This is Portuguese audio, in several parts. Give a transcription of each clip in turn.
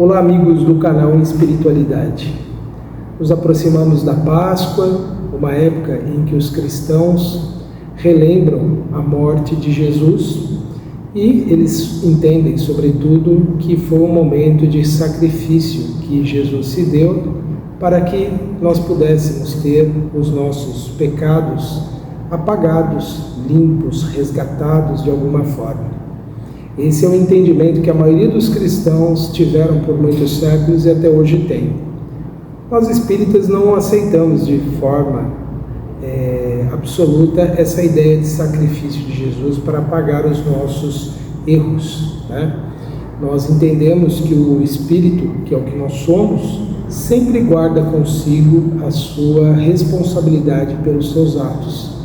Olá, amigos do canal Espiritualidade. Nos aproximamos da Páscoa, uma época em que os cristãos relembram a morte de Jesus e eles entendem, sobretudo, que foi um momento de sacrifício que Jesus se deu para que nós pudéssemos ter os nossos pecados apagados, limpos, resgatados de alguma forma. Esse é o entendimento que a maioria dos cristãos tiveram por muitos séculos e até hoje tem. Nós espíritas não aceitamos de forma absoluta essa ideia de sacrifício de Jesus para apagar os nossos erros, né? Nós entendemos que o Espírito, que é o que nós somos, sempre guarda consigo a sua responsabilidade pelos seus atos.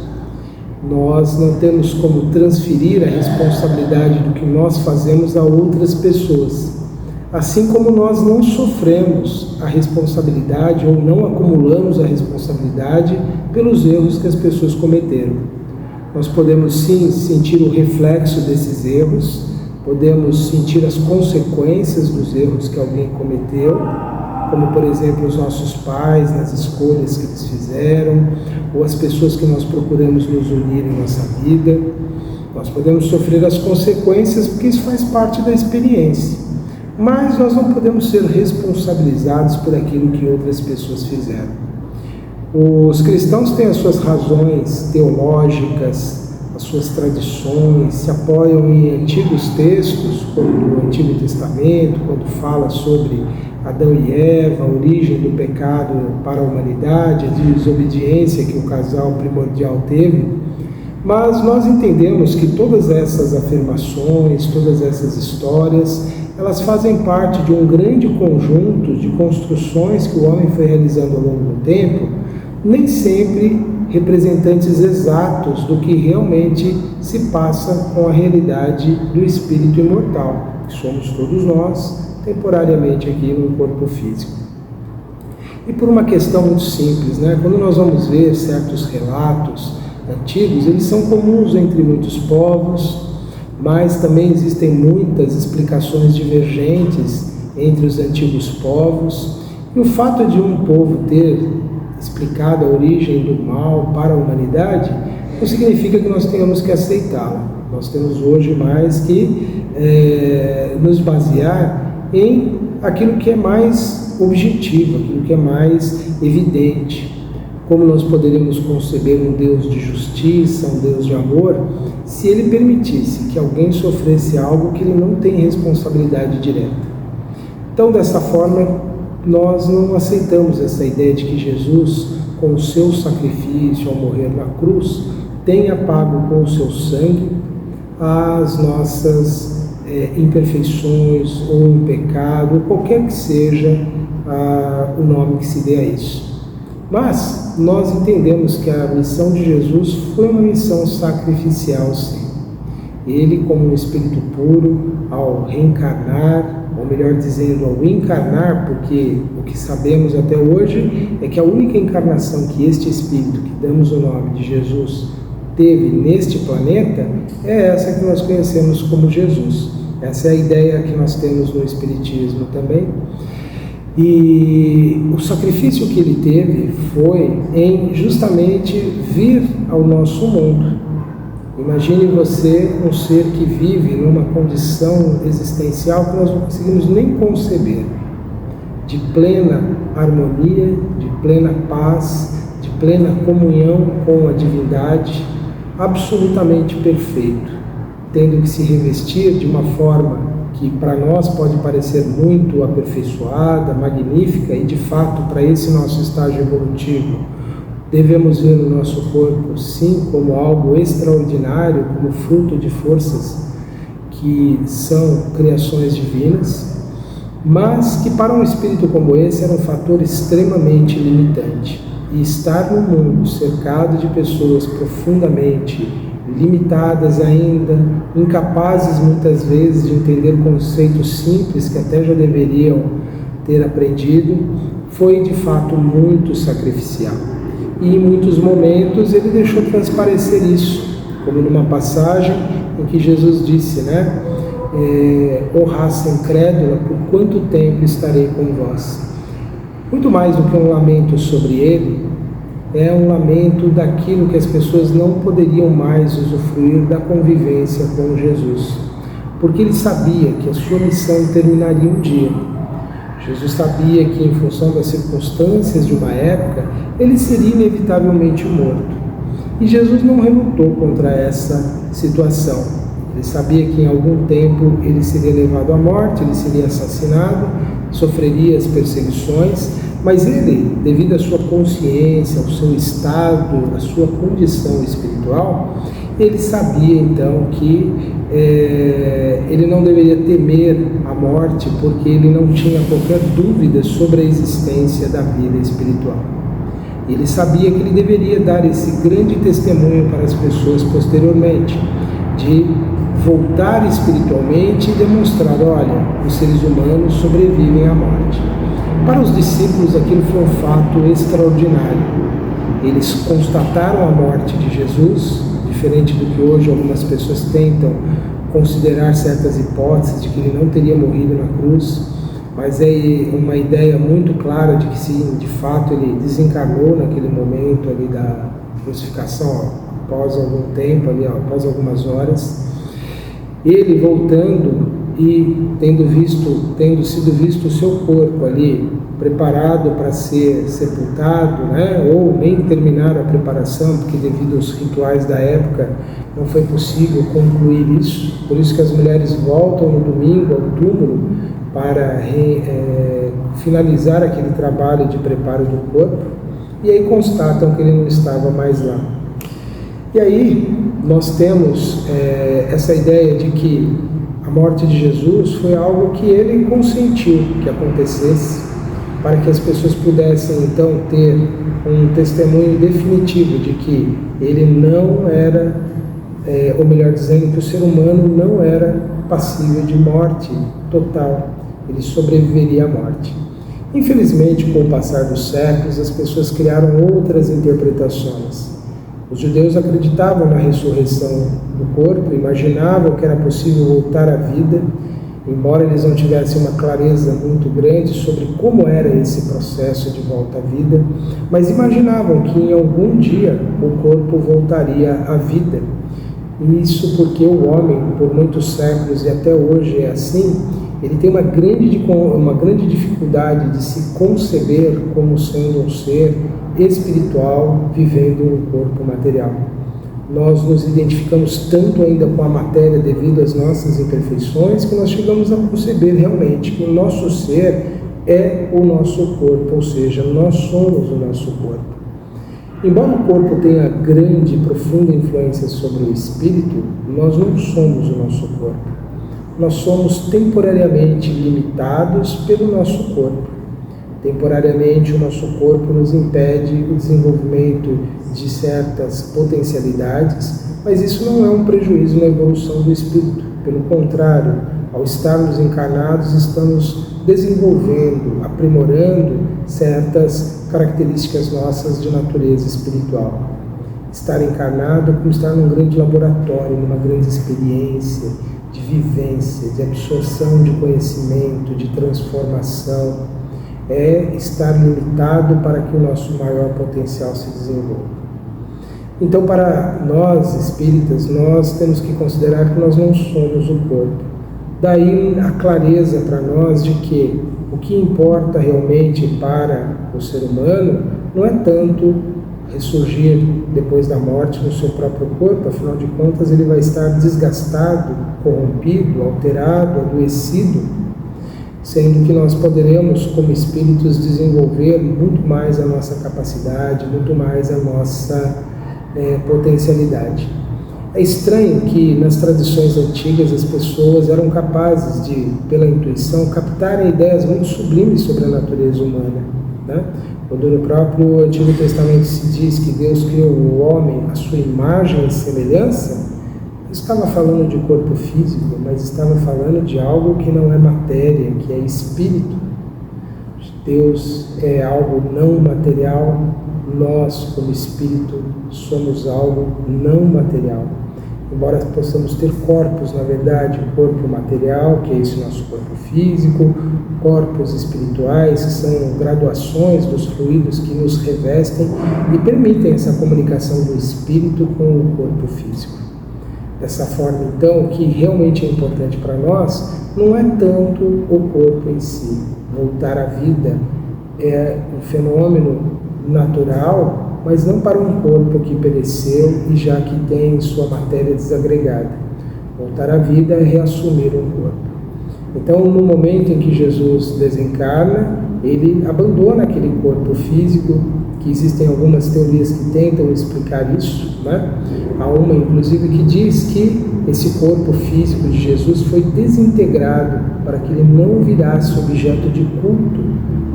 Nós não temos como transferir a responsabilidade do que nós fazemos a outras pessoas. Assim como nós não sofremos a responsabilidade ou não acumulamos a responsabilidade pelos erros que as pessoas cometeram. Nós podemos sim sentir o reflexo desses erros, podemos sentir as consequências dos erros que alguém cometeu, como por exemplo os nossos pais nas escolhas que eles fizeram, ou as pessoas que nós procuramos nos unir em nossa vida. Nós podemos sofrer as consequências porque isso faz parte da experiência, mas nós não podemos ser responsabilizados por aquilo que outras pessoas fizeram. Os cristãos têm as suas razões teológicas, as suas tradições, se apoiam em antigos textos, como o Antigo Testamento, quando fala sobre Adão e Eva, a origem do pecado para a humanidade, a desobediência que o casal primordial teve. Mas nós entendemos que todas essas afirmações, todas essas histórias, elas fazem parte de um grande conjunto de construções que o homem foi realizando ao longo do tempo, nem sempre representantes exatos do que realmente se passa com a realidade do espírito imortal, que somos todos nós, temporariamente aqui no corpo físico. E por uma questão muito simples, né? Quando nós vamos ver certos relatos antigos, eles são comuns entre muitos povos, mas também existem muitas explicações divergentes entre os antigos povos, e o fato de um povo ter explicado a origem do mal para a humanidade não significa que nós tenhamos que aceitá-la. Nós temos hoje mais que nos basear em aquilo que é mais objetivo, aquilo que é mais evidente. Como nós poderíamos conceber um Deus de justiça, um Deus de amor, se Ele permitisse que alguém sofresse algo que Ele não tem responsabilidade direta? Então, dessa forma, nós não aceitamos essa ideia de que Jesus, com o seu sacrifício ao morrer na cruz, tenha pago com o seu sangue as nossas imperfeições ou um pecado, ou qualquer que seja o nome que se dê a isso. Mas nós entendemos que a missão de Jesus foi uma missão sacrificial, sim. Ele, como um espírito puro, ao reencarnar, ou melhor dizendo, ao encarnar, porque o que sabemos até hoje é que a única encarnação que este espírito, que damos o nome de Jesus, teve neste planeta, é essa que nós conhecemos como Jesus. Essa é a ideia que nós temos no Espiritismo também. E o sacrifício que ele teve foi em justamente vir ao nosso mundo. Imagine você um ser que vive numa condição existencial que nós não conseguimos nem conceber, de plena harmonia, de plena paz, de plena comunhão com a divindade, absolutamente perfeito, tendo que se revestir de uma forma que para nós pode parecer muito aperfeiçoada, magnífica, e de fato, para esse nosso estágio evolutivo, devemos ver o nosso corpo, sim, como algo extraordinário, como fruto de forças que são criações divinas, mas que para um espírito como esse era um fator extremamente limitante. E estar no mundo cercado de pessoas profundamente limitadas ainda, incapazes muitas vezes de entender conceitos simples que até já deveriam ter aprendido, foi de fato muito sacrificial. E em muitos momentos ele deixou transparecer isso, como numa passagem em que Jesus disse, ó raça incrédula, por quanto tempo estarei com vós? Muito mais do que um lamento sobre ele, é um lamento daquilo que as pessoas não poderiam mais usufruir da convivência com Jesus, porque ele sabia que a sua missão terminaria um dia. Jesus sabia que, em função das circunstâncias de uma época, ele seria inevitavelmente morto. E Jesus não relutou contra essa situação. Ele sabia que em algum tempo ele seria levado à morte, ele seria assassinado, sofreria as perseguições, mas ele, devido à sua consciência, ao seu estado, à sua condição espiritual, ele sabia então que ele não deveria temer a morte, porque ele não tinha qualquer dúvida sobre a existência da vida espiritual. Ele sabia que ele deveria dar esse grande testemunho para as pessoas posteriormente, de voltar espiritualmente e demonstrar, olha, os seres humanos sobrevivem à morte. Para os discípulos aquilo foi um fato extraordinário. Eles constataram a morte de Jesus, diferente do que hoje algumas pessoas tentam considerar certas hipóteses de que ele não teria morrido na cruz, mas é uma ideia muito clara de que sim, de fato ele desencarnou naquele momento ali da crucificação, após algum tempo, ali, após algumas horas. Ele voltando e tendo sido visto o seu corpo ali preparado para ser sepultado, ou nem terminar a preparação, porque devido aos rituais da época não foi possível concluir isso. Por isso que as mulheres voltam no domingo ao túmulo para finalizar aquele trabalho de preparo do corpo, e aí constatam que ele não estava mais lá. E aí nós temos essa ideia de que a morte de Jesus foi algo que ele consentiu que acontecesse, para que as pessoas pudessem então ter um testemunho definitivo de que ele não era, ou melhor dizendo, que o ser humano não era passível de morte total, ele sobreviveria à morte. Infelizmente, com o passar dos séculos, as pessoas criaram outras interpretações. Os judeus acreditavam na ressurreição do corpo, imaginavam que era possível voltar à vida, embora eles não tivessem uma clareza muito grande sobre como era esse processo de volta à vida, mas imaginavam que em algum dia o corpo voltaria à vida. E isso porque o homem, por muitos séculos e até hoje é assim, ele tem uma grande dificuldade de se conceber como sendo um ser espiritual vivendo um corpo material. Nós nos identificamos tanto ainda com a matéria devido às nossas imperfeições que nós chegamos a conceber realmente que o nosso ser é o nosso corpo, ou seja, nós somos o nosso corpo. Embora o corpo tenha grande e profunda influência sobre o espírito, nós não somos o nosso corpo. Nós somos temporariamente limitados pelo nosso corpo. Temporariamente, o nosso corpo nos impede o desenvolvimento de certas potencialidades, mas isso não é um prejuízo na evolução do espírito. Pelo contrário, ao estarmos encarnados, estamos desenvolvendo, aprimorando certas características nossas de natureza espiritual. Estar encarnado é como estar num grande laboratório, numa grande experiência de vivência, de absorção de conhecimento, de transformação. É estar limitado para que o nosso maior potencial se desenvolva. Então, para nós espíritas, nós temos que considerar que nós não somos o corpo. Daí a clareza para nós de que o que importa realmente para o ser humano não é tanto ressurgir depois da morte no seu próprio corpo, afinal de contas ele vai estar desgastado, corrompido, alterado, adoecido, sendo que nós poderemos, como espíritos, desenvolver muito mais a nossa capacidade, muito mais a nossa potencialidade. É estranho que nas tradições antigas as pessoas eram capazes de, pela intuição, captarem ideias muito sublimes sobre a natureza humana, Quando no próprio Antigo Testamento se diz que Deus criou o homem à sua imagem e semelhança, não estava falando de corpo físico, mas estava falando de algo que não é matéria, que é espírito. Deus é algo não material, nós, como espírito, somos algo não material. embora possamos ter corpos, na verdade, um corpo material, que é esse nosso corpo físico, corpos espirituais, que são graduações dos fluidos que nos revestem e permitem essa comunicação do espírito com o corpo físico. Dessa forma, então, o que realmente é importante para nós não é tanto o corpo em si. Voltar à vida é um fenômeno natural, mas não para um corpo que pereceu e já que tem sua matéria desagregada. Voltar à vida é reassumir um corpo. Então, no momento em que Jesus desencarna, ele abandona aquele corpo físico, que existem algumas teorias que tentam explicar isso, né? Há uma, inclusive, que diz que esse corpo físico de Jesus foi desintegrado para que ele não virasse objeto de culto,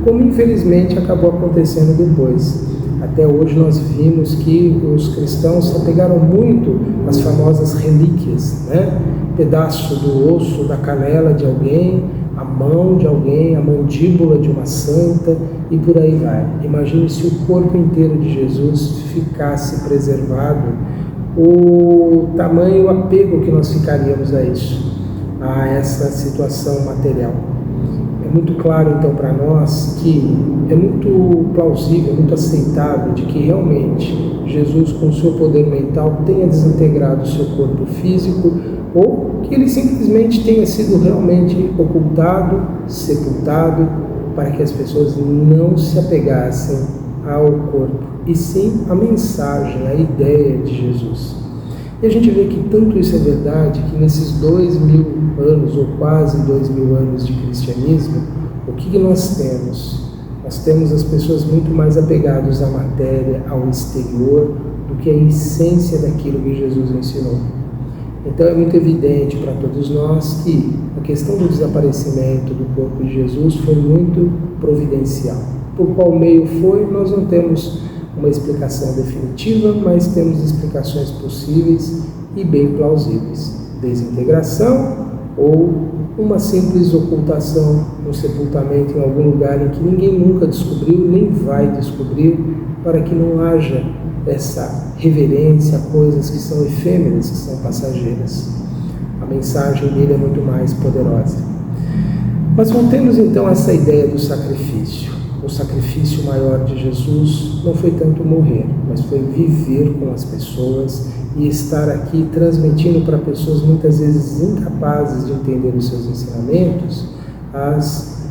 como infelizmente acabou acontecendo depois. Até hoje nós vimos que os cristãos se apegaram muito às famosas relíquias, né? Pedaço do osso, da canela de alguém, a mão de alguém, a mandíbula de uma santa e por aí vai. Imagine se o corpo inteiro de Jesus ficasse preservado, o tamanho apego que nós ficaríamos a isso, a essa situação material. É muito claro, então, para nós que é muito plausível, muito aceitável de que realmente Jesus, com o seu poder mental, tenha desintegrado o seu corpo físico ou que ele simplesmente tenha sido realmente ocultado, sepultado, para que as pessoas não se apegassem ao corpo, e sim à mensagem, à ideia de Jesus. E a gente vê que tanto isso é verdade, que nesses 2000 anos, ou quase 2000 anos de cristianismo, o que nós temos? Nós temos as pessoas muito mais apegadas à matéria, ao exterior, do que à essência daquilo que Jesus ensinou. Então é muito evidente para todos nós que a questão do desaparecimento do corpo de Jesus foi muito providencial. Por qual meio foi, nós não temos uma explicação definitiva, mas temos explicações possíveis e bem plausíveis. Desintegração ou uma simples ocultação, um sepultamento em algum lugar em que ninguém nunca descobriu, nem vai descobrir, para que não haja essa reverência a coisas que são efêmeras, que são passageiras. A mensagem dele é muito mais poderosa. Mas voltemos então a essa ideia do sacrifício. O sacrifício maior de Jesus não foi tanto morrer, mas foi viver com as pessoas e estar aqui transmitindo para pessoas muitas vezes incapazes de entender os seus ensinamentos, as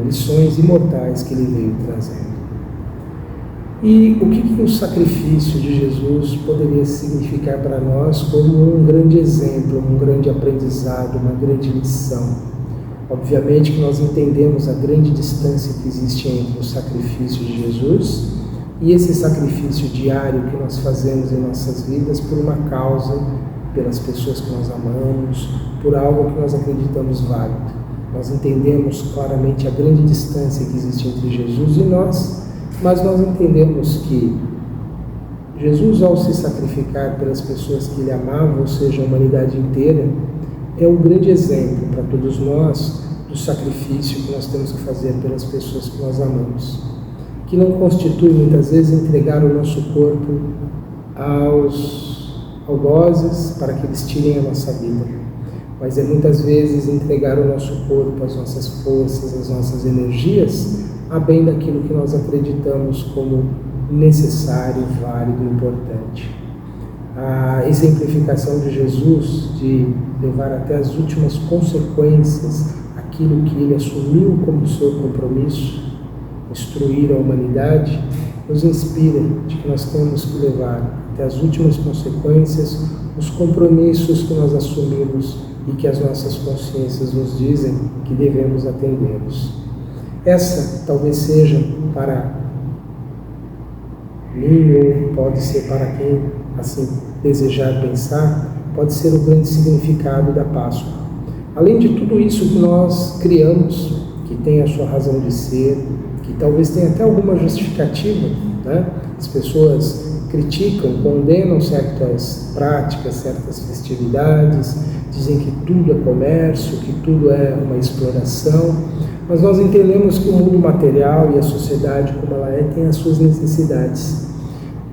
lições imortais que ele veio trazendo. E o que o sacrifício de Jesus poderia significar para nós como um grande exemplo, um grande aprendizado, uma grande lição? Obviamente que nós entendemos a grande distância que existe entre o sacrifício de Jesus e esse sacrifício diário que nós fazemos em nossas vidas por uma causa, pelas pessoas que nós amamos, por algo que nós acreditamos válido. Nós entendemos claramente a grande distância que existe entre Jesus e nós, mas nós entendemos que Jesus, ao se sacrificar pelas pessoas que ele amava, ou seja, a humanidade inteira, é um grande exemplo para todos nós do sacrifício que nós temos que fazer pelas pessoas que nós amamos, que não constitui muitas vezes entregar o nosso corpo aos algozes para que eles tirem a nossa vida, mas é muitas vezes entregar o nosso corpo, as nossas forças, as nossas energias, a bem daquilo que nós acreditamos como necessário, válido e importante. A exemplificação de Jesus de levar até as últimas consequências aquilo que ele assumiu como seu compromisso, instruir a humanidade, nos inspira de que nós temos que levar até as últimas consequências os compromissos que nós assumimos e que as nossas consciências nos dizem que devemos atendê-los. Essa talvez seja para mim, ou pode ser para quem assim desejar pensar, pode ser o grande significado da Páscoa. Além de tudo isso que nós criamos, que tem a sua razão de ser, que talvez tenha até alguma justificativa, né? As pessoas criticam, condenam certas práticas, certas festividades, dizem que tudo é comércio, que tudo é uma exploração, mas nós entendemos que o mundo material e a sociedade como ela é tem as suas necessidades.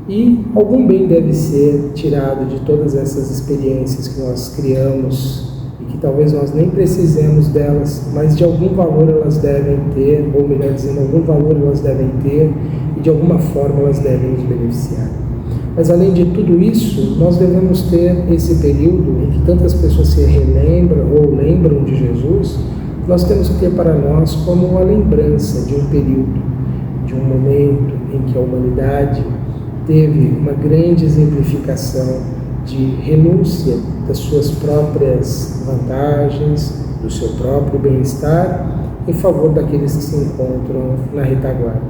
E algum bem deve ser tirado de todas essas experiências que nós criamos e que talvez nós nem precisemos delas, mas de algum valor elas devem ter, ou melhor dizendo, algum valor elas devem ter e de alguma forma elas devem nos beneficiar. Mas além de tudo isso, nós devemos ter esse período em que tantas pessoas se relembram ou lembram de Jesus, nós temos que ter para nós como uma lembrança de um período, de um momento em que a humanidade teve uma grande exemplificação de renúncia das suas próprias vantagens, do seu próprio bem-estar, em favor daqueles que se encontram na retaguarda.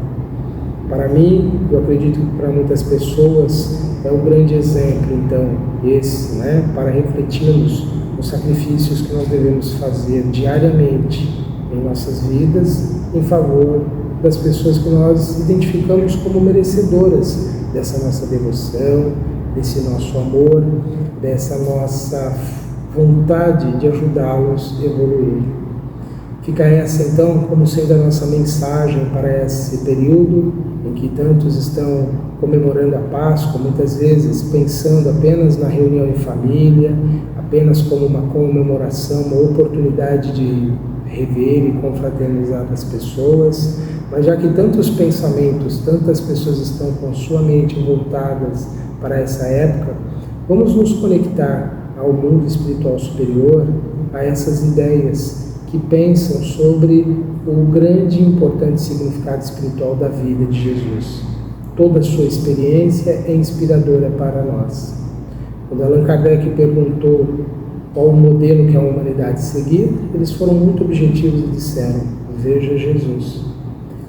Para mim, eu acredito que para muitas pessoas é um grande exemplo, então, esse, para refletirmos os sacrifícios que nós devemos fazer diariamente em nossas vidas, em favor das pessoas que nós identificamos como merecedoras dessa nossa devoção, desse nosso amor, dessa nossa vontade de ajudá-los a evoluir. Fica essa, então, como sendo a nossa mensagem para esse período em que tantos estão comemorando a Páscoa, muitas vezes pensando apenas na reunião em família, apenas como uma comemoração, uma oportunidade de rever e confraternizar as pessoas, mas já que tantos pensamentos, tantas pessoas estão com sua mente voltadas para essa época, vamos nos conectar ao mundo espiritual superior, a essas ideias que pensam sobre o grande e importante significado espiritual da vida de Jesus. Toda a sua experiência é inspiradora para nós. Quando Allan Kardec perguntou qual o modelo que a humanidade seguir, eles foram muito objetivos e disseram: veja Jesus.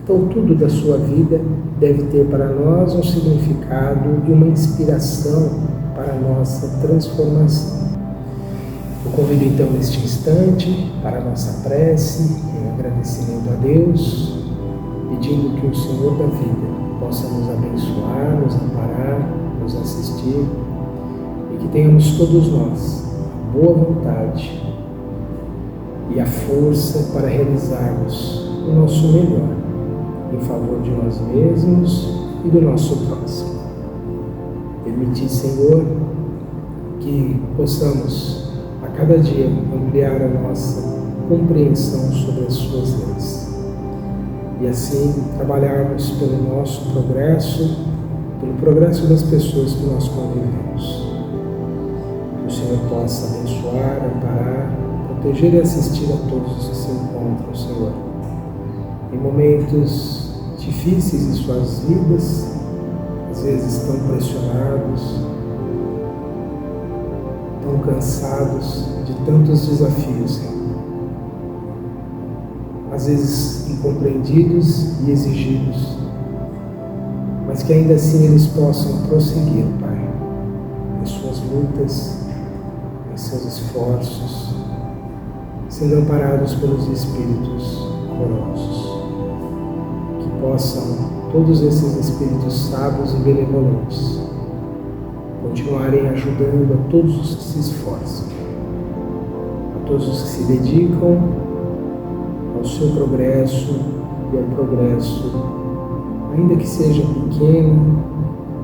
Então tudo da sua vida deve ter para nós um significado e uma inspiração para a nossa transformação. Eu convido então neste instante para a nossa prece, em agradecimento a Deus, pedindo que o Senhor da vida possa nos abençoar, nos amparar, nos assistir e que tenhamos todos nós a boa vontade e a força para realizarmos o nosso melhor em favor de nós mesmos e do nosso próximo. Permite, Senhor, que possamos a cada dia ampliar a nossa compreensão sobre as suas leis e assim trabalharmos pelo nosso progresso, pelo progresso das pessoas que nós convivemos. Que o Senhor possa abençoar, amparar, proteger e assistir a todos os que se encontram, Senhor, em momentos difíceis em suas vidas, às vezes tão pressionados, tão cansados de tantos desafios, Senhor. Às vezes incompreendidos e exigidos, mas que ainda assim eles possam prosseguir, Pai, em suas lutas, em seus esforços, sendo amparados pelos Espíritos amorosos. Que possam todos esses Espíritos sábios e benevolentes continuarem ajudando a todos os que se esforçam, a todos os que se dedicam ao seu progresso e ao progresso, ainda que seja pequeno,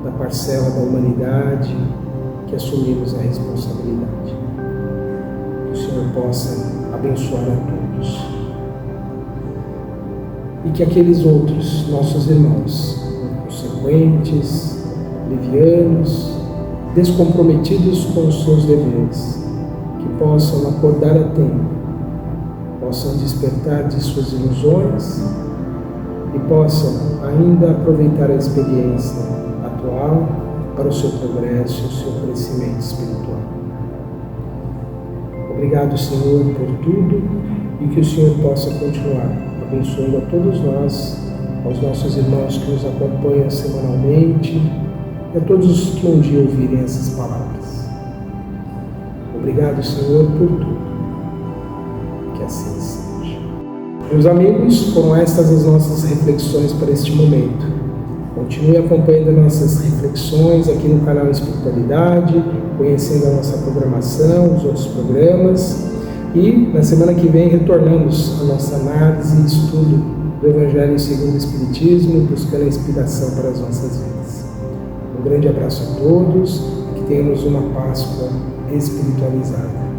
da parcela da humanidade que assumimos a responsabilidade. Que o Senhor possa abençoar a todos e que aqueles outros nossos irmãos inconsequentes, levianos, descomprometidos com os seus deveres, que possam acordar a tempo, possam despertar de suas ilusões e possam ainda aproveitar a experiência atual para o seu progresso e o seu crescimento espiritual. Obrigado, Senhor, por tudo e que o Senhor possa continuar abençoando a todos nós, aos nossos irmãos que nos acompanham semanalmente e a todos os que um dia ouvirem essas palavras. Obrigado, Senhor, por tudo. Que assim seja. Meus amigos, foram estas as nossas reflexões para este momento. Continue acompanhando nossas reflexões aqui no canal Espiritualidade, conhecendo a nossa programação, os outros programas. E na semana que vem retornamos à nossa análise e estudo do Evangelho segundo o Espiritismo, buscando a inspiração para as nossas vidas. Um Um grande abraço a todos, que tenhamos uma Páscoa espiritualizada.